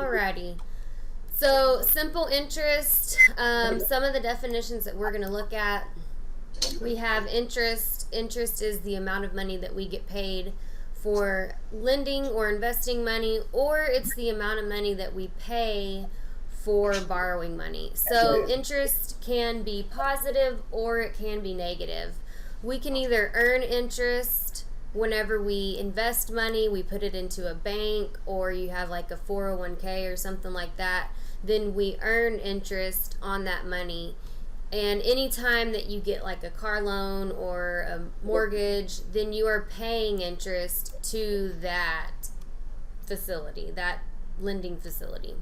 Alrighty. So simple interest, some of the definitions that we're going to look at, we have interest. Interest is the amount of money that we get paid for lending or investing money, or it's the amount of money that we pay for borrowing money. So interest can be positive or it can be negative. We can either earn interest whenever we invest money, we put it into a bank, or you have like a 401k or something like that, then we earn interest on that money. And anytime that you get like a car loan or a mortgage, then you are paying interest to that facility, that lending facility.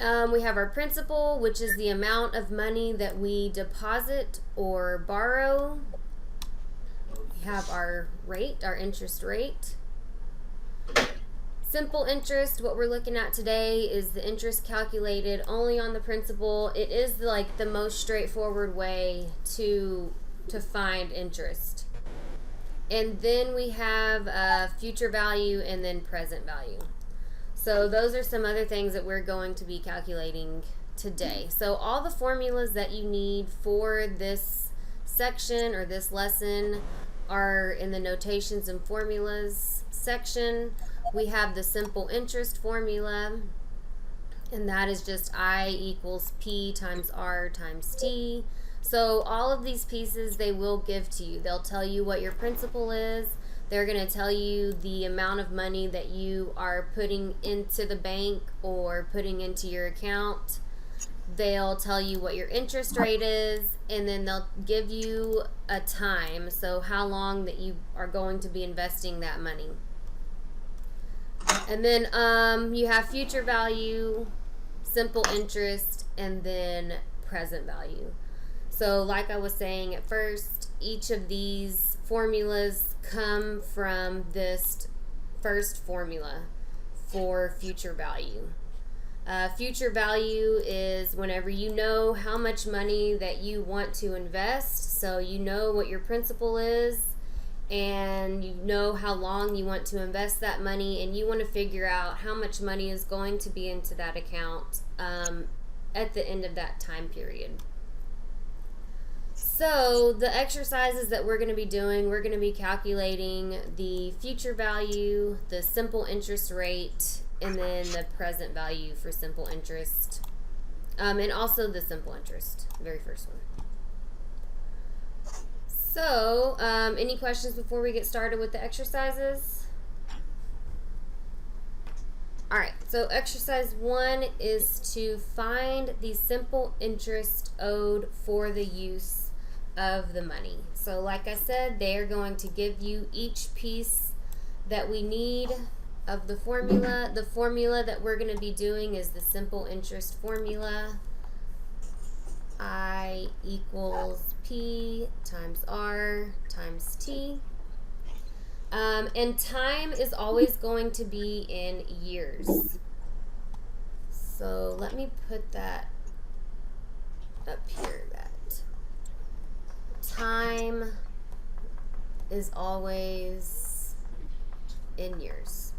We have our principal, which is the amount of money that we deposit or borrow. We have our rate, our interest rate. Simple interest, what we're looking at today is the interest calculated only on the principal. It is like the most straightforward way to find interest. And then we have future value and then present value. So those are some other things that we're going to be calculating today. So all the formulas that you need for this section or this lesson are in the notations and formulas section. We have the simple interest formula, and that is just I equals P times R times T. So all of these pieces they will give to you. They'll tell you what your principal is. They're going to tell you the amount of money that you are putting into the bank or putting into your account. They'll tell you what your interest rate is, and then they'll give you a time, so how long that you are going to be investing that money. And then you have future value, simple interest, and then present value. So like I was saying at first, each of these formulas come from this first formula for future value. Future value is whenever you know how much money that you want to invest, so you know what your principal is, and you know how long you want to invest that money, and you want to figure out how much money is going to be into that account at the end of that time period. So the exercises that we're going to be doing, we're going to be calculating the future value, the simple interest rate, and then the present value for simple interest, and also the simple interest, the very first one. So, any questions before we get started with the exercises? Alright, so exercise 1 is to find the simple interest owed for the use of the money. So like I said, they are going to give you each piece that we need of the formula. The formula that we're going to be doing is the simple interest formula. I equals P times R times T. And time is always going to be in years. So let me put that up here, that time is always in years.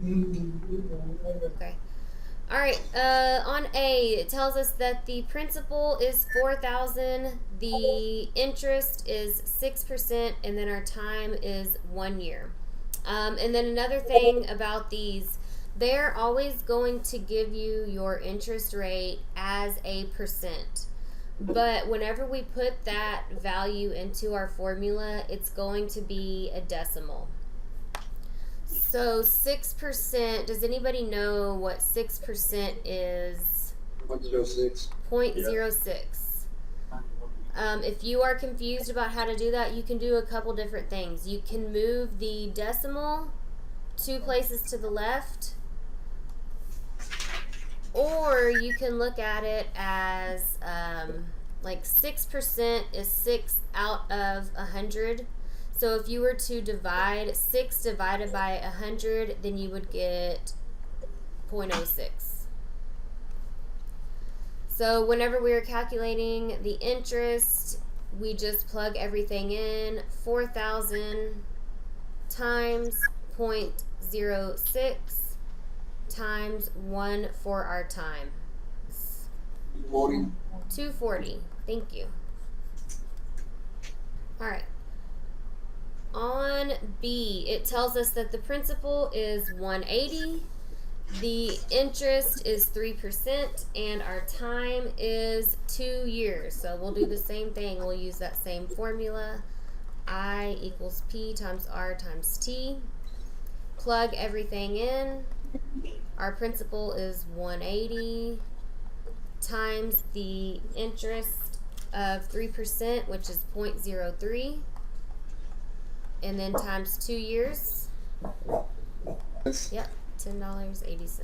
Okay. All right, on A, it tells us that the principal is $4,000, the interest is 6%, and then our time is 1 year. And then another thing about these, they're always going to give you your interest rate as a percent. But whenever we put that value into our formula, it's going to be a decimal. So 6%, does anybody know what 6% is? 0.06. 0.06. If you are confused about how to do that, you can do a couple different things. You can move the decimal 2 places to the left, or you can look at it as like 6% is 6 out of 100. So if you were to divide 6 divided by 100, then you would get 0.06. So whenever we are calculating the interest, we just plug everything in. 4,000 times 0.06 times 1 for our time. 40. 240. Thank you. All right. On B, it tells us that the principal is 180, the interest is 3%, and our time is 2 years. So we'll do the same thing. We'll use that same formula. I equals P times R times T. Plug everything in. Our principal is 180 times the interest of 3%, which is 0.03, and then times 2 years. Yep, $10.80.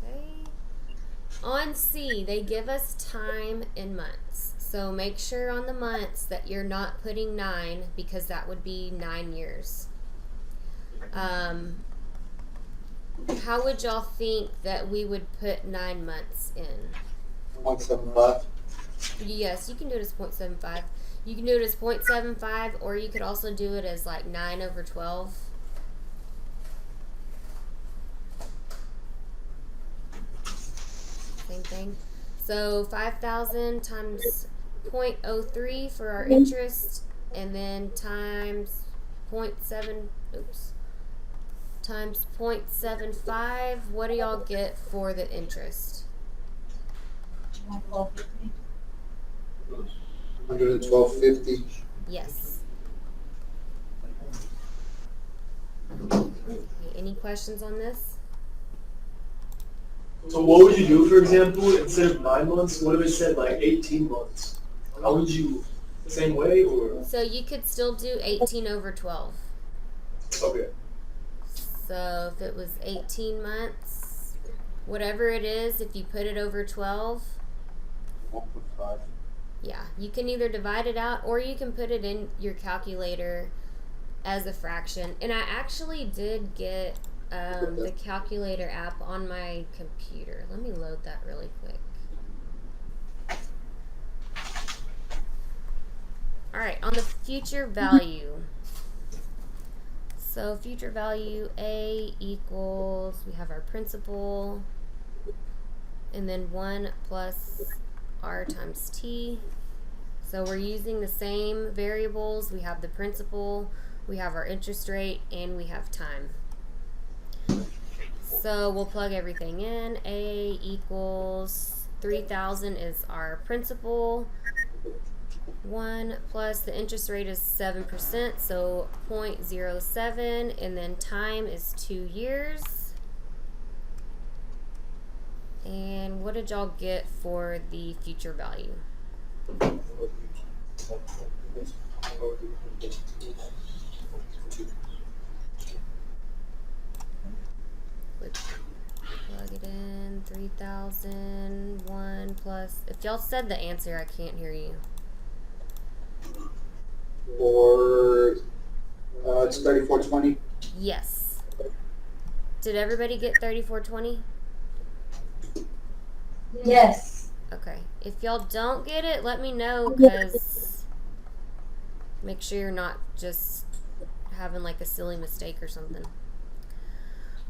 Okay. On C, they give us time in months. So make sure on the months that you're not putting 9, because that would be 9 years. How would y'all think that we would put 9 months in? 0.75. Yes, you can do it as 0.75. You can do it as 0.75, or you could also do it as like 9 over 12. Same thing. So 5,000 times 0.03 for our interest, and then times 0.7, times 0.75. What do y'all get for the interest? 112.50. Yes. Okay, any questions on this? So what would you do, for example, instead of 9 months, what if it said like 18 months? How would you, same way or? So you could still do 18 over 12. Okay. So if it was 18 months, whatever it is, if you put it over 12, 1.5. yeah, you can either divide it out or you can put it in your calculator as a fraction. And I actually did get the calculator app on my computer. Let me load that really quick. All right, on the future value. So future value A equals, we have our principal, and then 1 plus R times T. So we're using the same variables. We have the principal, we have our interest rate, and we have time. So we'll plug everything in. A equals 3,000 is our principal. 1 plus the interest rate is 7%, so 0.07, and then time is 2 years. And what did y'all get for the future value? Plug it in, 3,000, 1 plus, if y'all said the answer, I can't hear you. Or it's 34.20. Yes. Did everybody get 34.20? Yes. Okay. If y'all don't get it, let me know, because make sure you're not just having like a silly mistake or something.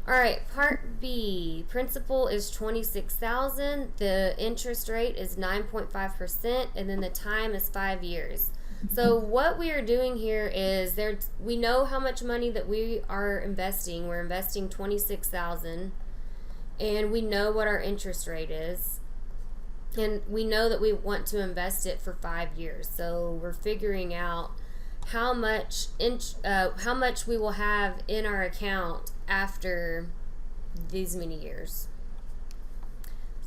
All right, part B. Principal is 26,000. The interest rate is 9.5%, and then the time is 5 years. So what we are doing here is we know how much money that we are investing. We're investing 26,000, and we know what our interest rate is, and we know that we want to invest it for 5 years. So we're figuring out how much we will have in our account after these many years.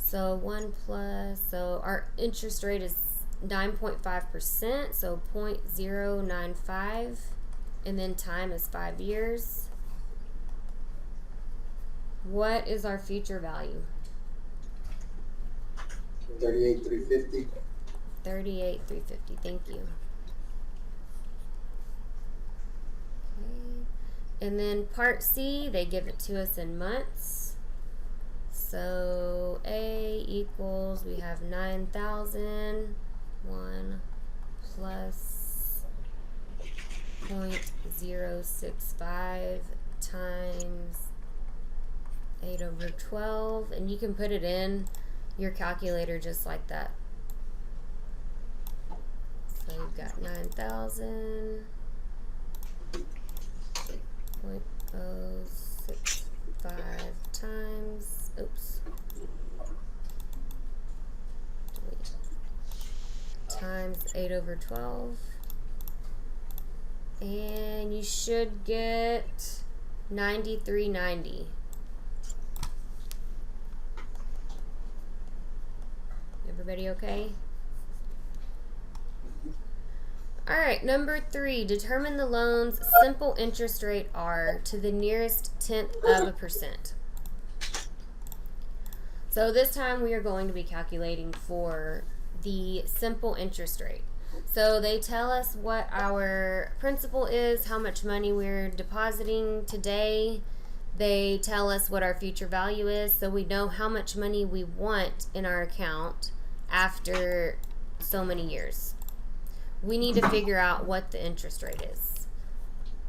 So 1 plus, so our interest rate is 9.5%, so 0.095, and then time is 5 years. What is our future value? 38,350. 38,350. Thank you. Okay. And then part C, they give it to us in months. So A equals, we have 9,000. 1 plus 0.065 times 8 over 12, and you can put it in your calculator just like that. So you've got 9,000.065 times, oops, times 8 over 12, and you should get 9390. Everybody okay? All right, number 3, determine the loan's simple interest rate R to the nearest tenth of a percent. So this time we are going to be calculating for the simple interest rate. So they tell us what our principal is, how much money we're depositing today. They tell us what our future value is, so we know how much money we want in our account after so many years. We need to figure out what the interest rate is.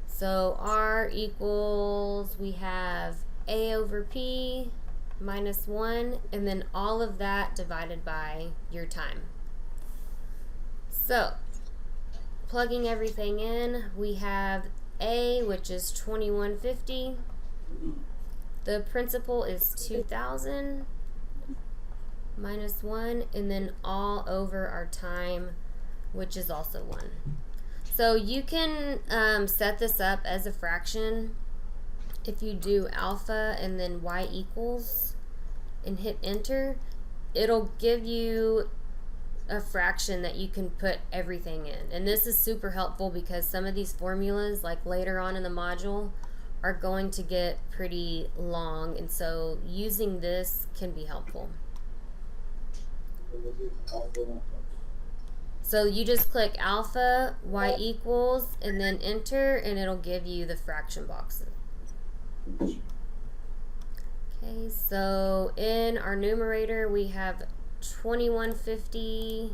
So R equals, we have A over P minus 1, and then all of that divided by your time. So, plugging everything in, we have A, which is 2150. The principal is 2,000 minus 1, and then all over our time, which is also 1. So you can set this up as a fraction. If you do alpha and then y equals and hit enter, it'll give you a fraction that you can put everything in. And this is super helpful because some of these formulas, like later on in the module, are going to get pretty long, and so using this can be helpful. So you just click alpha, y equals, and then enter, and it'll give you the fraction boxes. Okay, so in our numerator we have 2150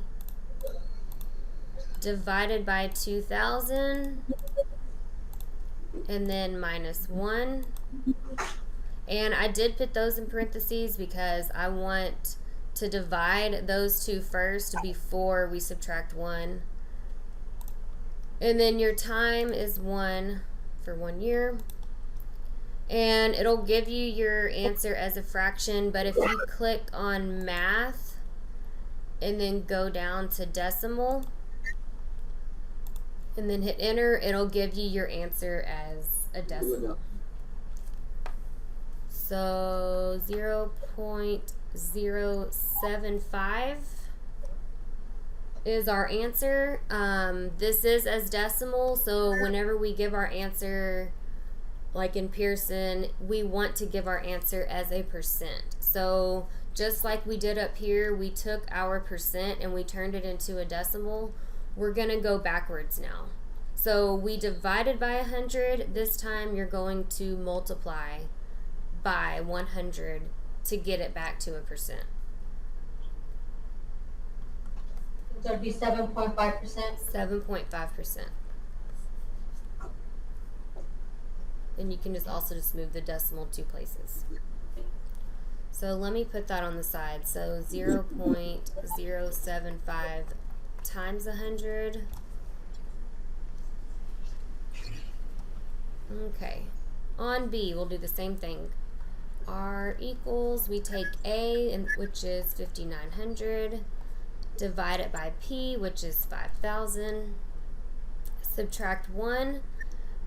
divided by 2,000, and then minus 1. And I did put those in parentheses because I want to divide those two first before we subtract 1. And then your time is 1 for 1 year. And it'll give you your answer as a fraction, but if you click on math and then go down to decimal and then hit enter, it'll give you your answer as a decimal. So 0.075 is our answer. This is as decimal, so whenever we give our answer, like in Pearson, we want to give our answer as a percent. So just like we did up here, we took our percent and we turned it into a decimal. We're gonna go backwards now. So we divided by 100. This time you're going to multiply by 100 to get it back to a percent. So it'd be 7.5%. 7.5%. And you can just also just move the decimal 2 places. So let me put that on the side. So 0.075 times 100. Okay. On B, we'll do the same thing. R equals, we take A, which is 5,900, divide it by P, which is 5,000, subtract 1,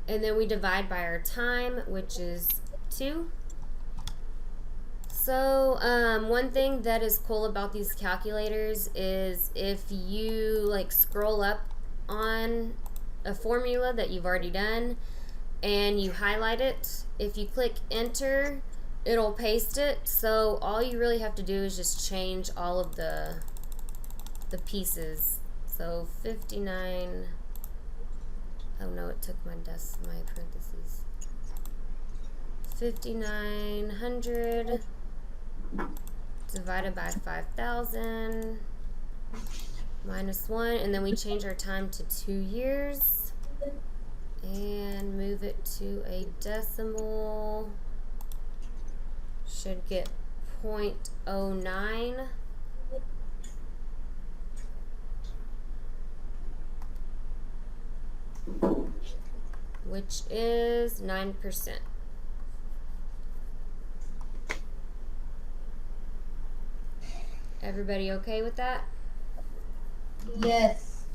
and then we divide by our time, which is 2. So one thing that is cool about these calculators is if you like scroll up on a formula that you've already done and you highlight it, if you click enter, it'll paste it. So all you really have to do is just change all of the pieces. So 59, oh no, it took my parentheses. 5,900 divided by 5,000 minus 1, and then we change our time to 2 years and move it to a decimal. should get 0.09. Which is 9%. Everybody okay with that? Yes.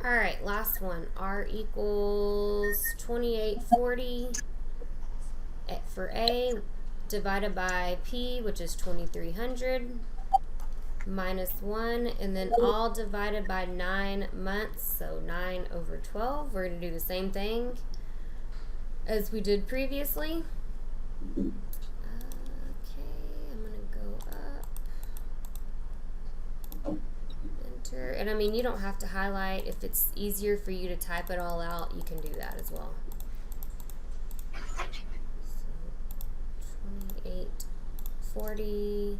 Alright, last one. R equals 2840 for A divided by P, which is 2300, minus 1, and then all divided by 9 months, so 9 over 12. We're going to do the same thing as we did previously. Okay, I'm going to go up. Enter. And I mean, you don't have to highlight. If it's easier for you to type it all out, you can do that as well. So 2840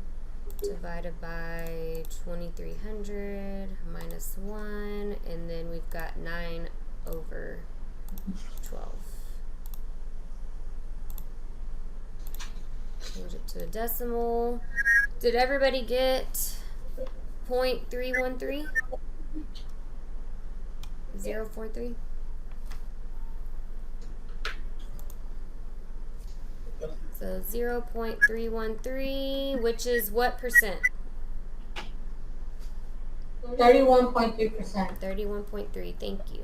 divided by 2300 minus 1, and then we've got 9 over 12. Change it to a decimal. Did everybody get 0.313? 0.43? So 0.313, which is what percent? 31.3%. 31.3, thank you.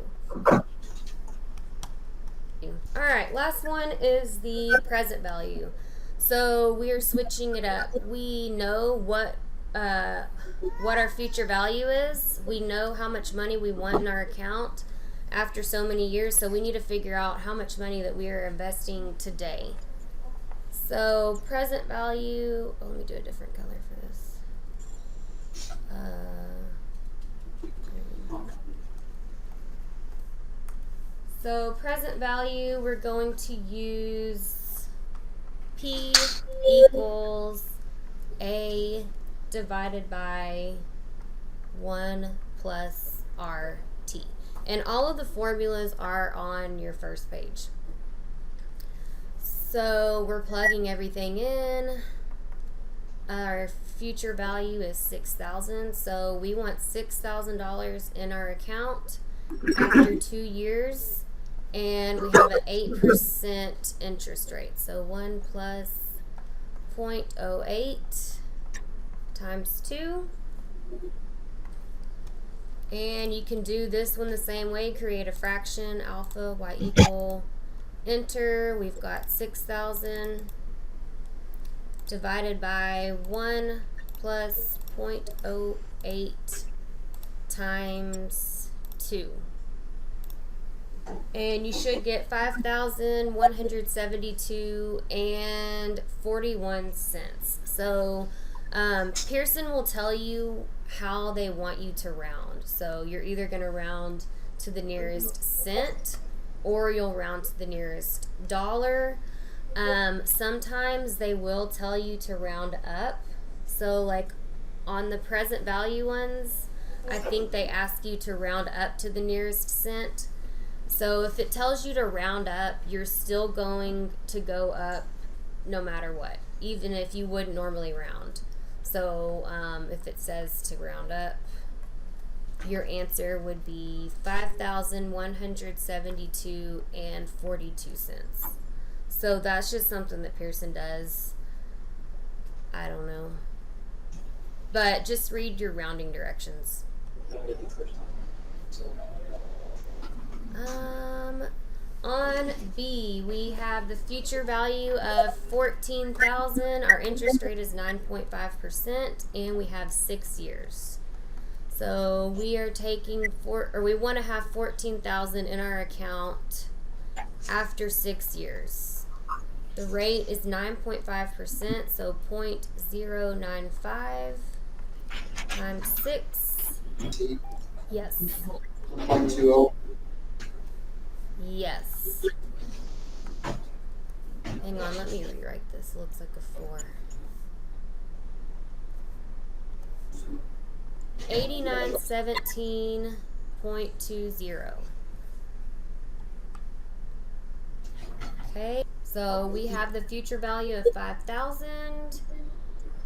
Alright, last one is the present value. So we are switching it up. We know what our future value is. We know how much money we want in our account after so many years, so we need to figure out how much money that we are investing today. So present value, let me do a different color for this. So present value, we're going to use P equals A divided by 1 plus RT. And all of the formulas are on your first page. So we're plugging everything in. Our future value is $6,000. So we want $6,000 in our account after 2 years. And we have an 8% interest rate. So 1 plus 0.08 times 2. And you can do this one the same way. Create a fraction, alpha, y equal. Enter. We've got 6,000 divided by 1 plus 0.08 times 2. And you should get 5,172 and 41 cents. So Pearson will tell you how they want you to round. So you're either going to round to the nearest cent, or you'll round to the nearest dollar. Sometimes they will tell you to round up. So like on the present value ones, I think they ask you to round up to the nearest cent. So if it tells you to round up, you're still going to go up no matter what, even if you wouldn't normally round. So if it says to round up, your answer would be 5,172 and 42 cents. So that's just something that Pearson does. I don't know. But just read your rounding directions. On B, we have the future value of 14,000. Our interest rate is 9.5%, and we have 6 years. So we are taking we want to have 14,000 in our account after 6 years. The rate is 9.5%, so 0.095 times 6. Yes. 0.20. Yes. Hang on, let me rewrite this. It looks like a 4. 8917.20. Okay, So we have the future value of 5,000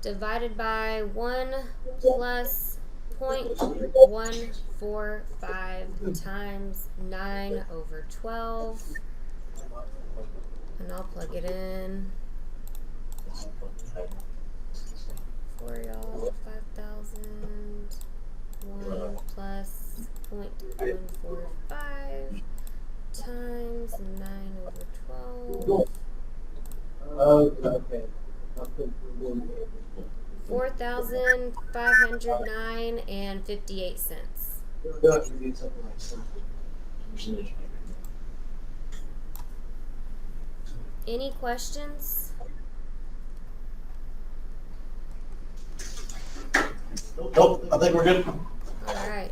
divided by 1 plus 0.145 times 9 over 12. And I'll plug it in for y'all. 5,000. 1 plus 0.145 times 9 over 12. Okay. 4,509 and 58 cents. Any questions? Nope, I think we're good. All right.